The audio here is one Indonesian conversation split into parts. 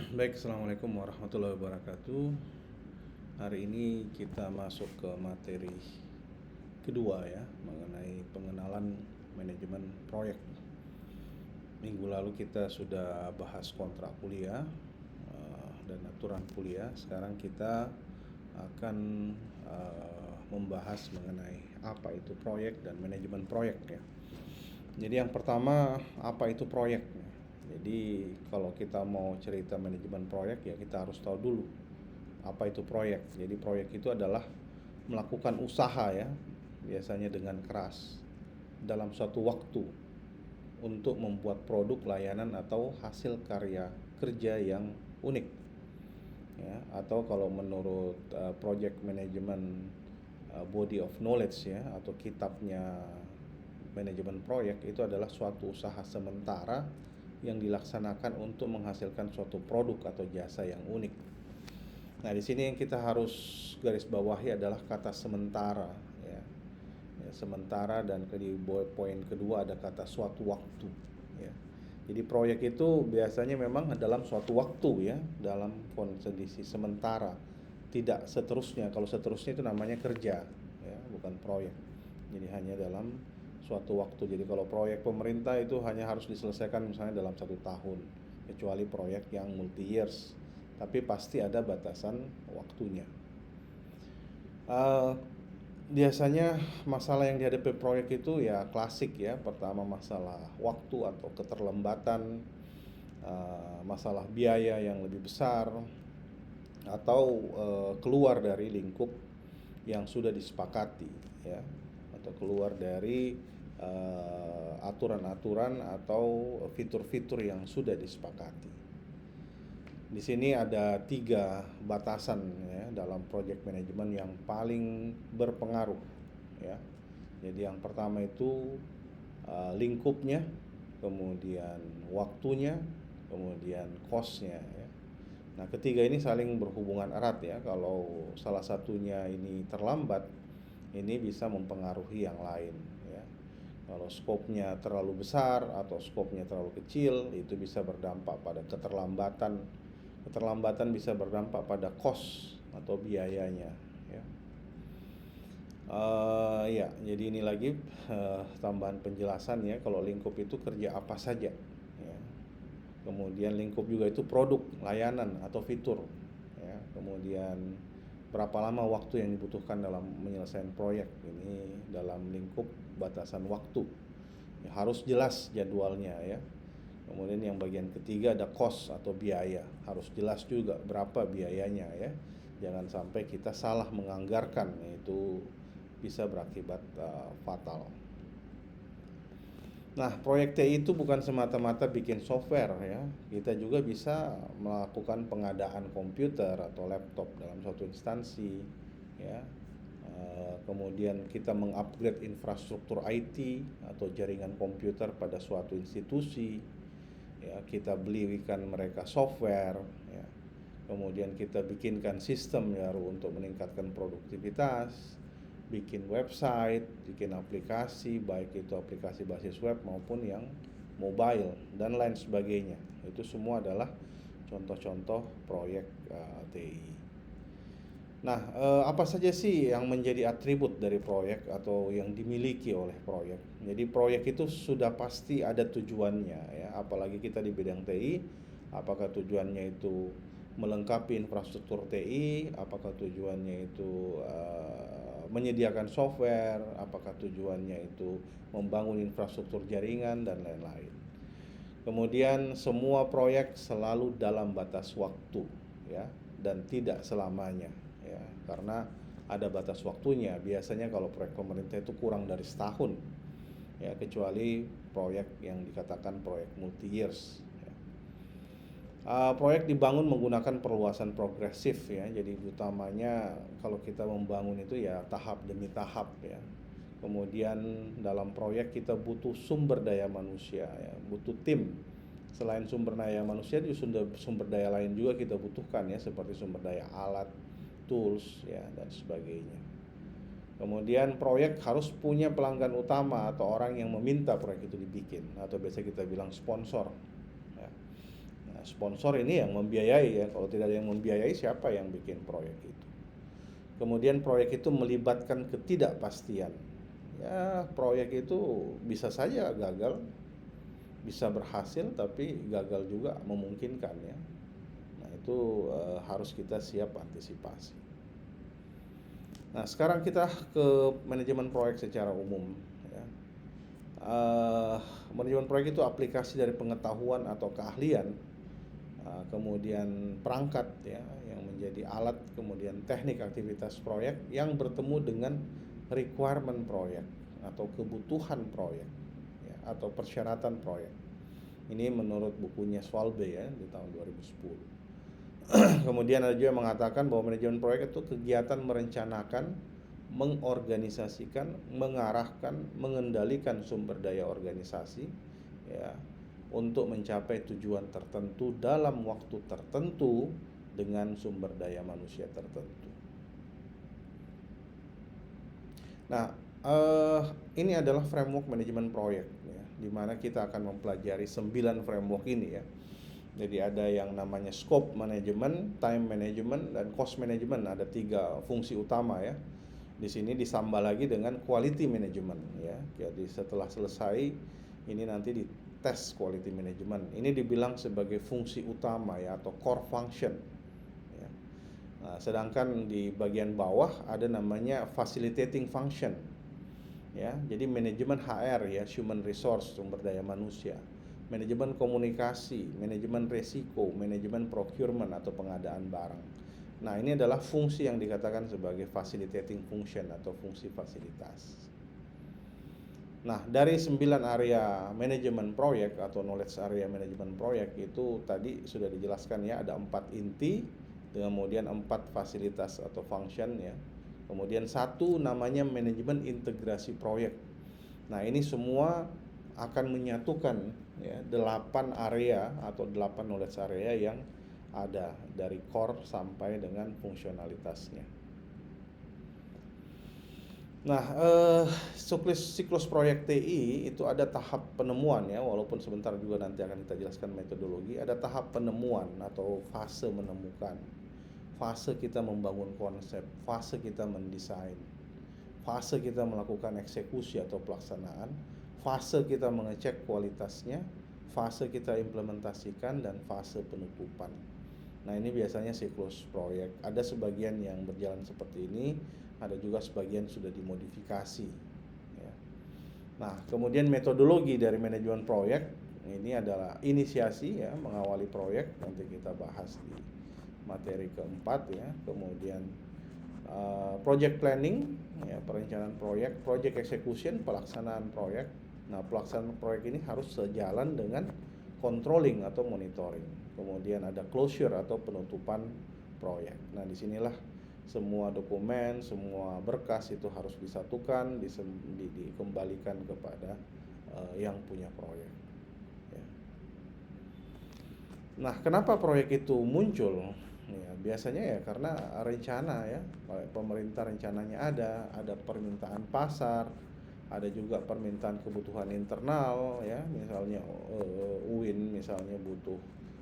Baik, Assalamualaikum warahmatullahi wabarakatuh. Hari ini kita masuk ke materi kedua ya, mengenai pengenalan manajemen proyek. Minggu lalu kita sudah bahas kontrak kuliah dan aturan kuliah. Sekarang kita akan membahas mengenai apa itu proyek dan manajemen proyek ya. Jadi yang pertama, apa itu proyek? Jadi kalau kita mau cerita manajemen proyek ya kita harus tahu dulu apa itu proyek. Jadi proyek itu adalah melakukan usaha ya, biasanya dengan keras dalam suatu waktu untuk membuat produk, layanan atau hasil karya kerja yang unik ya. Atau kalau menurut project management body of knowledge ya, atau kitabnya manajemen proyek, itu adalah suatu usaha sementara yang dilaksanakan untuk menghasilkan suatu produk atau jasa yang unik. Nah, di sini yang kita harus garis bawahi adalah kata sementara ya. Sementara, dan di poin kedua ada kata suatu waktu ya. Jadi proyek itu biasanya memang dalam suatu waktu ya, dalam kondisi sementara, tidak seterusnya. Kalau seterusnya itu namanya kerja ya, bukan proyek. Jadi hanya dalam suatu waktu. Jadi kalau proyek pemerintah itu hanya harus diselesaikan misalnya dalam 1 tahun, kecuali proyek yang multi years, tapi pasti ada batasan waktunya. Biasanya masalah yang dihadapi proyek itu ya klasik ya. Pertama, masalah waktu atau keterlambatan, masalah biaya yang lebih besar, atau keluar dari lingkup yang sudah disepakati ya, atau keluar dari aturan-aturan atau fitur-fitur yang sudah disepakati. Di sini ada 3 batasan ya dalam project management yang paling berpengaruh ya. Jadi yang pertama itu lingkupnya, kemudian waktunya, kemudian cost-nya ya. Nah, ketiga ini saling berhubungan erat ya. Kalau salah satunya ini terlambat, ini bisa mempengaruhi yang lain ya. Kalau skopnya terlalu besar atau skopnya terlalu kecil, itu bisa berdampak pada keterlambatan. Keterlambatan bisa berdampak pada cost atau biayanya ya. Ya, jadi ini lagi tambahan penjelasan ya. Kalau lingkup itu kerja apa saja ya. Kemudian lingkup juga itu produk, layanan atau fitur ya. Kemudian berapa lama waktu yang dibutuhkan dalam menyelesaikan proyek ini dalam lingkup batasan waktu ya, harus jelas jadwalnya ya. Kemudian yang bagian ketiga ada cost atau biaya, harus jelas juga berapa biayanya ya. Jangan sampai kita salah menganggarkan, itu bisa berakibat fatal. Nah, proyek TI itu bukan semata-mata bikin software ya. Kita juga bisa melakukan pengadaan komputer atau laptop dalam suatu instansi ya. Kemudian kita mengupgrade infrastruktur IT atau jaringan komputer pada suatu institusi ya. Kita belikan mereka software ya. Kemudian kita bikinkan sistem ya untuk meningkatkan produktivitas, bikin website, bikin aplikasi, baik itu aplikasi basis web maupun yang mobile dan lain sebagainya. Itu semua adalah contoh-contoh proyek TI. Nah, apa saja sih yang menjadi atribut dari proyek atau yang dimiliki oleh proyek? Jadi proyek itu sudah pasti ada tujuannya ya, apalagi kita di bidang TI. Apakah tujuannya itu melengkapi infrastruktur TI, apakah tujuannya itu menyediakan software, apakah tujuannya itu membangun infrastruktur jaringan dan lain-lain. Kemudian semua proyek selalu dalam batas waktu ya, dan tidak selamanya ya, karena ada batas waktunya. Biasanya kalau proyek pemerintah itu kurang dari setahun ya, kecuali proyek yang dikatakan proyek multi years. Proyek dibangun menggunakan perluasan progresif ya. Jadi utamanya kalau kita membangun itu ya tahap demi tahap ya. Kemudian dalam proyek kita butuh sumber daya manusia ya, butuh tim. Selain sumber daya manusia, sumber daya lain juga kita butuhkan ya, seperti sumber daya alat, tools ya, dan sebagainya. Kemudian proyek harus punya pelanggan utama atau orang yang meminta proyek itu dibikin, atau biasa kita bilang sponsor ya. Nah, sponsor ini yang membiayai ya. Kalau tidak ada yang membiayai, siapa yang bikin proyek itu? Kemudian proyek itu melibatkan ketidakpastian. Ya, proyek itu bisa saja gagal, bisa berhasil, tapi gagal juga memungkinkan ya. Nah, itu harus kita siap antisipasi. Nah, sekarang kita ke manajemen proyek secara umum ya. Manajemen proyek itu aplikasi dari pengetahuan atau keahlian, kemudian perangkat ya yang menjadi alat, kemudian teknik aktivitas proyek yang bertemu dengan requirement proyek atau kebutuhan proyek ya, atau persyaratan proyek. Ini menurut bukunya Schwalbe ya di tahun 2010. Kemudian ada juga yang mengatakan bahwa manajemen proyek itu kegiatan merencanakan, mengorganisasikan, mengarahkan, mengendalikan sumber daya organisasi ya untuk mencapai tujuan tertentu dalam waktu tertentu dengan sumber daya manusia tertentu. Nah, ini adalah framework manajemen proyek ya, di mana kita akan mempelajari 9 framework ini ya. Jadi ada yang namanya scope management, time management, dan cost management. Ada 3 fungsi utama ya. Di sini ditambah lagi dengan quality management ya. Jadi setelah selesai ini nanti di tes quality management. Ini dibilang sebagai fungsi utama ya atau core function. Ya. Nah, sedangkan di bagian bawah ada namanya facilitating function. Ya, jadi manajemen HR ya, human resource, sumber daya manusia. Manajemen komunikasi, manajemen resiko, manajemen procurement atau pengadaan barang. Nah, ini adalah fungsi yang dikatakan sebagai facilitating function atau fungsi fasilitas. Nah, dari 9 area manajemen proyek atau knowledge area manajemen proyek itu tadi sudah dijelaskan ya, ada 4 inti, kemudian 4 fasilitas atau function ya. Kemudian 1 namanya manajemen integrasi proyek. Nah, ini semua akan menyatukan ya 8 area atau 8 knowledge area yang ada dari core sampai dengan fungsionalitasnya. Nah, siklus proyek TI itu ada tahap penemuan ya, walaupun sebentar juga nanti akan kita jelaskan metodologi. Ada tahap penemuan atau fase menemukan, fase kita membangun konsep, fase kita mendesain, fase kita melakukan eksekusi atau pelaksanaan, fase kita mengecek kualitasnya, fase kita implementasikan, dan fase penutupan. Nah, ini biasanya siklus proyek. Ada sebagian yang berjalan seperti ini, ada juga sebagian sudah dimodifikasi ya. Nah, kemudian metodologi dari manajemen proyek ini adalah inisiasi ya, mengawali proyek, nanti kita bahas di materi keempat ya. Kemudian project planning ya, perencanaan proyek, project execution, pelaksanaan proyek. Nah, pelaksanaan proyek ini harus sejalan dengan controlling atau monitoring. Kemudian ada closure atau penutupan proyek. Nah, disinilah semua dokumen, semua berkas itu harus disatukan, dikembalikan kepada yang punya proyek ya. Nah, kenapa proyek itu muncul? Ya, biasanya ya karena rencana ya, pemerintah rencananya ada permintaan pasar, ada juga permintaan kebutuhan internal ya, misalnya UIN misalnya butuh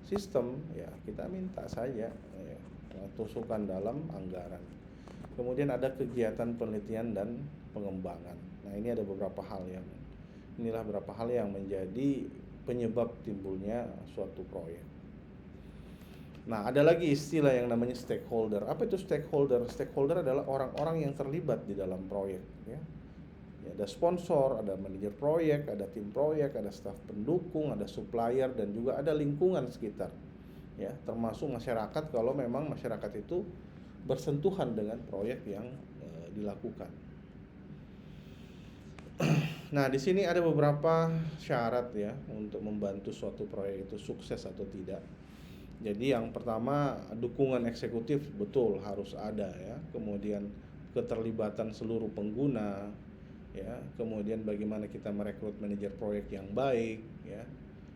sistem ya, kita minta saja ya, tusukan dalam anggaran. Kemudian ada kegiatan penelitian dan pengembangan. Nah, ini ada beberapa hal yang menjadi penyebab timbulnya suatu proyek. Nah, ada lagi istilah yang namanya stakeholder. Apa itu stakeholder? Stakeholder adalah orang-orang yang terlibat di dalam proyek ya. Ada sponsor, ada manajer proyek, ada tim proyek, ada staf pendukung, ada supplier, dan juga ada lingkungan sekitar ya, termasuk masyarakat kalau memang masyarakat itu bersentuhan dengan proyek yang dilakukan. Nah, di sini ada beberapa syarat ya untuk membantu suatu proyek itu sukses atau tidak. Jadi yang pertama, dukungan eksekutif betul harus ada ya. Kemudian keterlibatan seluruh pengguna ya. Kemudian bagaimana kita merekrut manajer proyek yang baik ya.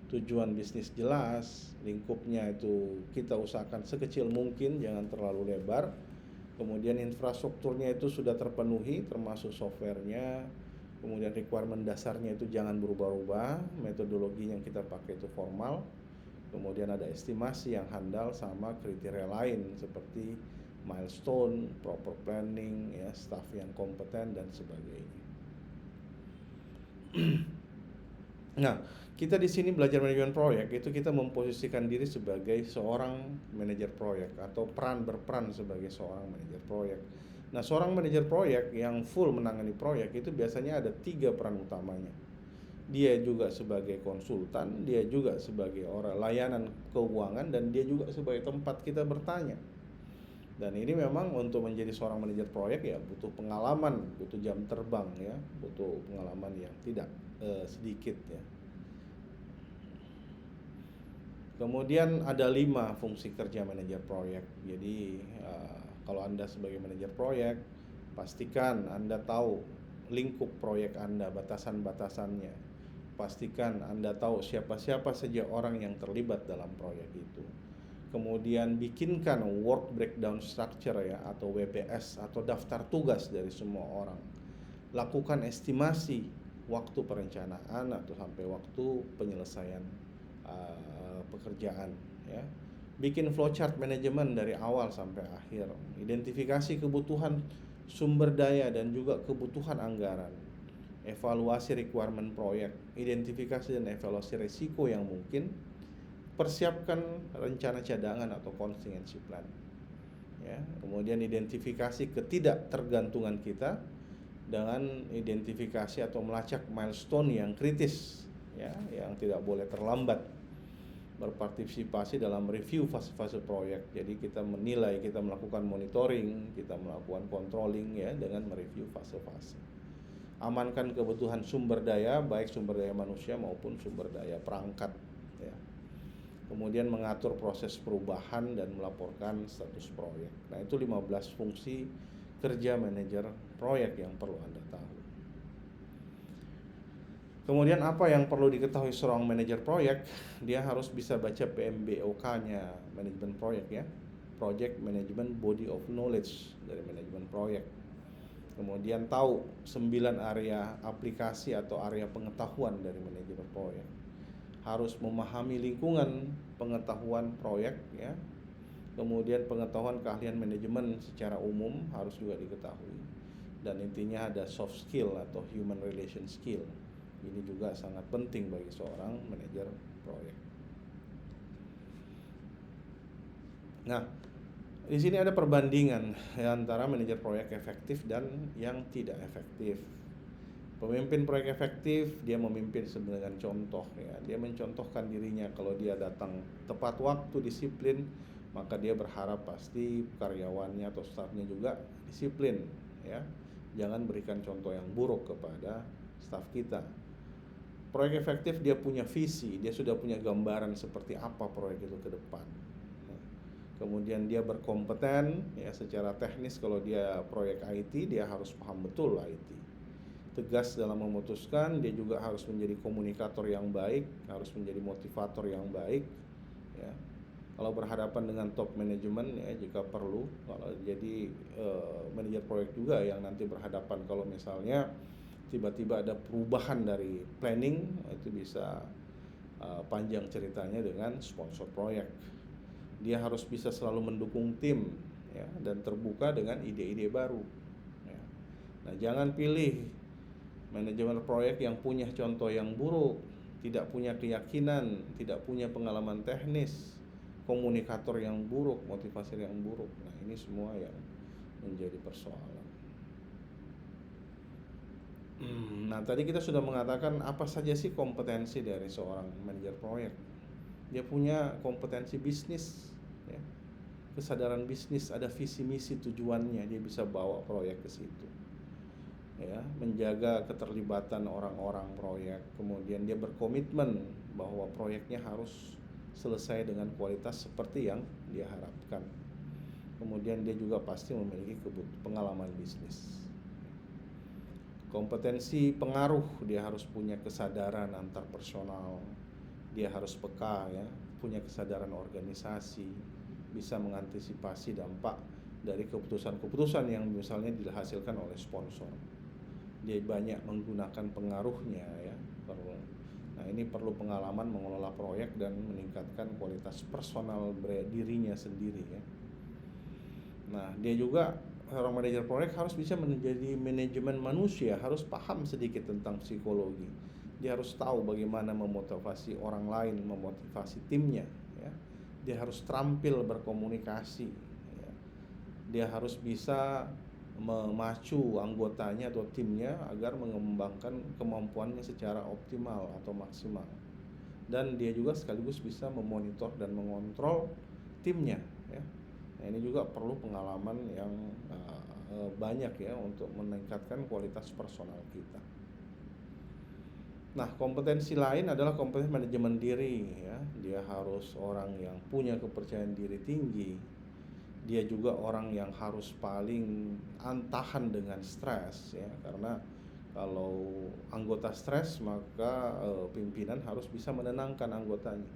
Tujuan bisnis jelas, lingkupnya itu kita usahakan sekecil mungkin, jangan terlalu lebar. Kemudian infrastrukturnya itu sudah terpenuhi, termasuk softwarenya. Kemudian requirement dasarnya itu jangan berubah-ubah, metodologi yang kita pakai itu formal. Kemudian ada estimasi yang handal sama kriteria lain seperti milestone, proper planning, ya, staff yang kompeten dan sebagainya. Nah, kita di sini belajar manajemen proyek itu kita memposisikan diri sebagai seorang manajer proyek atau berperan sebagai seorang manajer proyek. Nah, seorang manajer proyek yang full menangani proyek itu biasanya ada 3 peran utamanya. Dia juga sebagai konsultan, dia juga sebagai orang layanan keuangan, dan dia juga sebagai tempat kita bertanya. Dan ini memang untuk menjadi seorang manajer proyek ya butuh pengalaman, butuh jam terbang ya, butuh pengalaman yang tidak sedikit ya. Kemudian ada 5 fungsi kerja manajer proyek. Jadi kalau Anda sebagai manajer proyek, pastikan Anda tahu lingkup proyek Anda, batasan-batasannya. Pastikan Anda tahu siapa-siapa saja orang yang terlibat dalam proyek itu. Kemudian bikinkan work breakdown structure ya, atau WBS atau daftar tugas dari semua orang. Lakukan estimasi waktu perencanaan atau sampai waktu penyelesaian pekerjaan ya. Bikin flowchart manajemen dari awal sampai akhir. Identifikasi kebutuhan sumber daya dan juga kebutuhan anggaran. Evaluasi requirement proyek, identifikasi dan evaluasi risiko yang mungkin. Persiapkan rencana cadangan atau contingency plan ya. Kemudian identifikasi ketidaktergantungan kita dengan identifikasi atau melacak milestone yang kritis ya, yang tidak boleh terlambat. Berpartisipasi dalam review fase-fase proyek. Jadi kita menilai, kita melakukan monitoring, kita melakukan controlling ya dengan mereview fase-fase. Amankan kebutuhan sumber daya, baik sumber daya manusia maupun sumber daya perangkat ya. Kemudian mengatur proses perubahan dan melaporkan status proyek. Nah, itu 15 fungsi kerja manajer proyek yang perlu Anda tahu. Kemudian apa yang perlu diketahui seorang manajer proyek? Dia harus bisa baca PMBOK-nya manajemen proyek ya. Project Management Body of Knowledge dari manajemen proyek. Kemudian tahu 9 area aplikasi atau area pengetahuan dari manajemen proyek. Harus memahami lingkungan pengetahuan proyek ya. Kemudian pengetahuan keahlian manajemen secara umum harus juga diketahui. Dan intinya ada soft skill atau human relation skill. Ini juga sangat penting bagi seorang manajer proyek. Nah, di sini ada perbandingan antara manajer proyek efektif dan yang tidak efektif. Pemimpin proyek efektif, dia memimpin dengan contoh ya. Dia mencontohkan dirinya. Kalau dia datang tepat waktu, disiplin, maka dia berharap pasti karyawannya atau stafnya juga disiplin ya. Jangan berikan contoh yang buruk kepada staf kita. Proyek efektif dia punya visi, dia sudah punya gambaran seperti apa proyek itu ke depan. Kemudian dia berkompeten ya secara teknis. Kalau dia proyek IT, dia harus paham betul IT. Tegas dalam memutuskan, dia juga harus menjadi komunikator yang baik, harus menjadi motivator yang baik ya. Kalau berhadapan dengan top manajemen ya, jika perlu, kalau jadi manajer proyek juga yang nanti berhadapan kalau misalnya tiba-tiba ada perubahan dari planning, itu bisa panjang ceritanya dengan sponsor proyek. Dia harus bisa selalu mendukung tim ya, dan terbuka dengan ide-ide baru ya. Nah, jangan pilih manajemen proyek yang punya contoh yang buruk, tidak punya keyakinan, tidak punya pengalaman teknis, komunikator yang buruk, motivasi yang buruk. Nah, ini semua yang menjadi persoalan. Nah, tadi kita sudah mengatakan apa saja sih kompetensi dari seorang manajer proyek. Dia punya kompetensi bisnis ya. Kesadaran bisnis, ada visi misi tujuannya, dia bisa bawa proyek ke situ ya. Menjaga keterlibatan orang-orang proyek. Kemudian dia berkomitmen bahwa proyeknya harus selesai dengan kualitas seperti yang dia harapkan. Kemudian dia juga pasti memiliki pengalaman bisnis. Kompetensi pengaruh, dia harus punya kesadaran antar personal. Dia harus peka ya, punya kesadaran organisasi, bisa mengantisipasi dampak dari keputusan-keputusan yang misalnya dihasilkan oleh sponsor. Dia banyak menggunakan pengaruhnya ya, Nah, ini perlu pengalaman mengelola proyek dan meningkatkan kualitas personal dirinya sendiri ya. Nah, dia juga seorang manajer proyek harus bisa menjadi manajemen manusia, harus paham sedikit tentang psikologi. Dia harus tahu bagaimana memotivasi orang lain, memotivasi timnya ya. Dia harus terampil berkomunikasi ya. Dia harus bisa memacu anggotanya atau timnya agar mengembangkan kemampuannya secara optimal atau maksimal. Dan dia juga sekaligus bisa memonitor dan mengontrol timnya ya. Nah, ini juga perlu pengalaman yang banyak ya untuk meningkatkan kualitas personal kita. Nah, kompetensi lain adalah kompetensi manajemen diri ya. Dia harus orang yang punya kepercayaan diri tinggi. Dia juga orang yang harus paling tahan dengan stres ya, karena kalau anggota stres maka pimpinan harus bisa menenangkan anggotanya.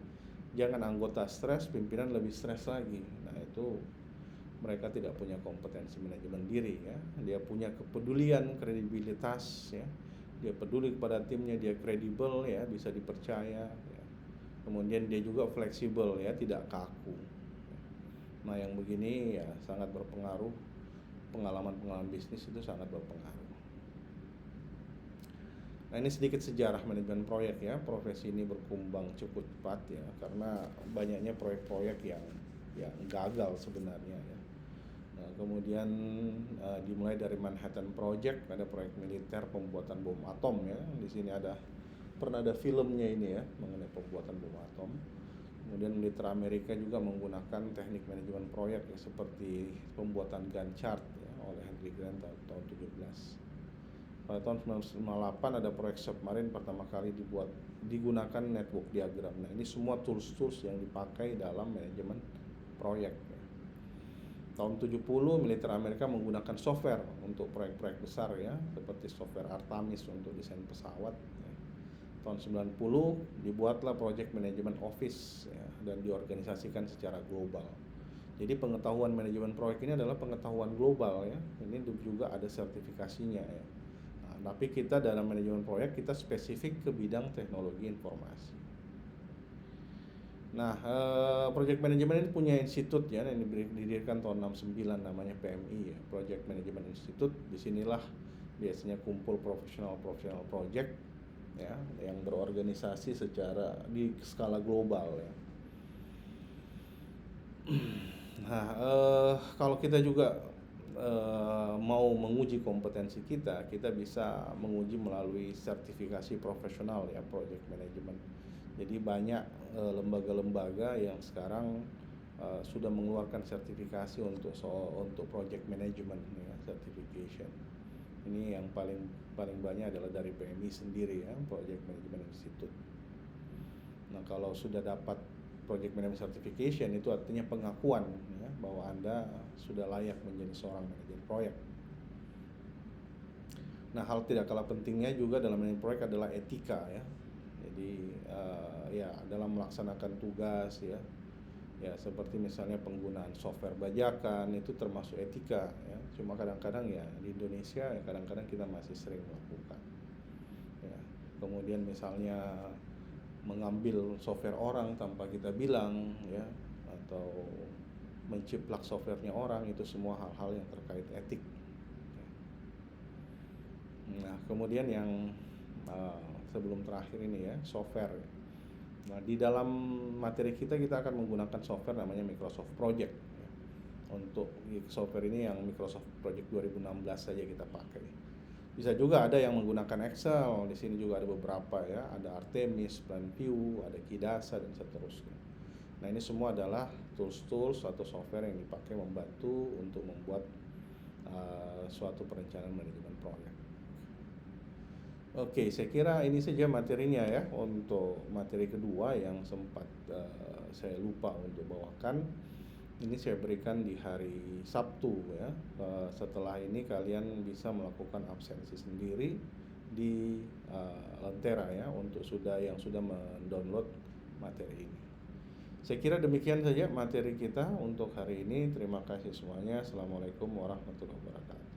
Jangan anggota stres, pimpinan lebih stres lagi. Nah, itu mereka tidak punya kompetensi manajemen diri ya. Dia punya kepedulian, kredibilitas ya. Dia peduli kepada timnya, dia kredibel ya, bisa dipercaya ya. Kemudian dia juga fleksibel ya, tidak kaku. Nah, yang begini ya sangat berpengaruh. Pengalaman-pengalaman bisnis itu sangat berpengaruh. Nah, ini sedikit sejarah manajemen proyek ya. Profesi ini berkembang cukup cepat ya, karena banyaknya proyek-proyek yang gagal sebenarnya ya. Nah, kemudian dimulai dari Manhattan Project, ada proyek militer pembuatan bom atom ya. Di sini pernah ada filmnya ini ya mengenai pembuatan bom atom. Kemudian militer Amerika juga menggunakan teknik manajemen proyek ya, seperti pembuatan Gantt chart ya, oleh Henry Grant tahun 17. Pada tahun 1998 ada proyek submarine pertama kali digunakan network diagram. Nah, ini semua tools-tools yang dipakai dalam manajemen proyek ya. Tahun 70 militer Amerika menggunakan software untuk proyek-proyek besar ya, seperti software Artemis untuk desain pesawat ya. Tahun 90 dibuatlah Project Management Office ya, dan diorganisasikan secara global. Jadi pengetahuan manajemen proyek ini adalah pengetahuan global ya. Ini juga ada sertifikasinya ya. Nah, tapi kita dalam manajemen proyek kita spesifik ke bidang teknologi informasi. Nah, Project Management ini punya institut ya, yang didirikan tahun 69 namanya PMI ya, Project Management Institute. Disinilah biasanya kumpul profesional project ya, yang berorganisasi secara di skala global ya. Nah, kalau kita juga mau menguji kompetensi kita bisa menguji melalui sertifikasi profesional ya, project management. Jadi banyak lembaga-lembaga yang sekarang sudah mengeluarkan sertifikasi untuk project management ya, certification. Ini yang paling banyak adalah dari PMI sendiri ya, Project Management Institute. Nah, kalau sudah dapat Project Management Certification itu artinya pengakuan ya, bahwa Anda sudah layak menjadi seorang manajer proyek. Nah, hal tidak kalah pentingnya juga dalam manajemen proyek adalah etika ya. Jadi ya dalam melaksanakan tugas ya, seperti misalnya penggunaan software bajakan itu termasuk etika ya. Cuma kadang-kadang ya di Indonesia ya kadang-kadang kita masih sering melakukan ya. Kemudian misalnya mengambil software orang tanpa kita bilang ya, atau menciplak softwarenya orang, itu semua hal-hal yang terkait etik ya. Nah, kemudian yang sebelum terakhir ini ya, software. Nah, di dalam materi kita akan menggunakan software namanya Microsoft Project ya. Untuk software ini yang Microsoft Project 2016 saja kita pakai. Bisa juga ada yang menggunakan Excel. Di sini juga ada beberapa ya, ada Artemis, PlanView, ada Kidasa dan seterusnya. Nah, ini semua adalah tools atau software yang dipakai membantu untuk membuat suatu perencanaan manajemen proyek. Oke, saya kira ini saja materinya ya untuk materi kedua yang sempat saya lupa untuk bawakan. Ini saya berikan di hari Sabtu ya. Setelah ini kalian bisa melakukan absensi sendiri di Lentera ya, untuk yang sudah mendownload materi ini. Saya kira demikian saja materi kita untuk hari ini. Terima kasih semuanya. Assalamualaikum warahmatullahi wabarakatuh.